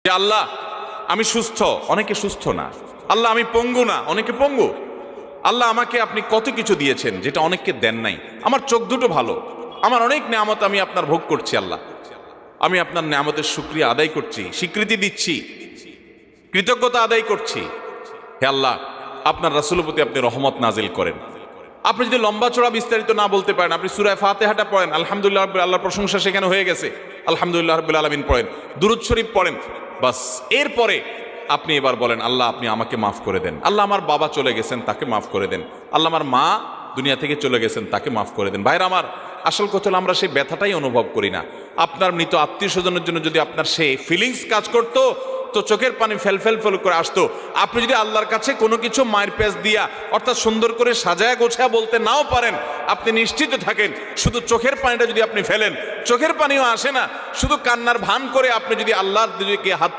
যে আল্লাহ আমি সুস্থ, অনেকে সুস্থ না। আল্লাহ আমি পঙ্গু না, অনেকে পঙ্গু। আল্লাহ আমাকে আপনি কত কিছু দিয়েছেন যেটা অনেককে দেন নাই। আমার চোখ দুটো ভালো, আমার অনেক নেয়ামত আমি আপনার ভোগ করছি। আল্লাহ আমি আপনার নেয়ামতের শুকরিয়া আদায় করছি, স্বীকৃতি দিচ্ছি, কৃতজ্ঞতা আদায় করছি। হে আল্লাহ, আপনার রাসূলের প্রতি আপনি রহমত নাজিল করেন। আপনি যদি লম্বা চড়া বিস্তারিত না বলতে পারেন, আপনি সূরা ফাতিহাটা পড়েন, আলহামদুলিল্লাহ রাব্বিল, আল্লাহর প্রশংসা সেখানে হয়ে গেছে, আলহামদুলিল্লাহ রাব্বিল আলামিন পড়েন, দুরূদ শরীফ পড়েন, বাস। এরপরে আপনি এবার বলেন আল্লাহ আপনি আমাকে মাফ করে দেন। আল্লাহ আমার বাবা চলে গেছেন, তাকে মাফ করে দেন। আল্লাহ আমার মা দুনিয়া থেকে চলে গেছেন, তাকে মাফ করে দেন। ভাইরা আমার, আসল কথা হলো আমরা সেই ব্যথাটাই অনুভব করি না। আপনার মৃত আত্মীয় স্বজনের জন্য যদি আপনার সেই ফিলিংস কাজ করতো তো চোখের পানি ফেল করে আসতো। আপনি যদি আল্লাহর কাছে কোনো কিছু মায়ের পেঁচ দিয়া অর্থাৎ সুন্দর করে সাজায় গোছায় বলতে নাও পারেন, আপনি নিশ্চিত থাকেন শুধু চোখের পানিটা যদি আপনি ফেলেন, চোখের পানিও আসে না, শুধু কান্নার ভান করে আপনি যদি আল্লাহর দিকে হাত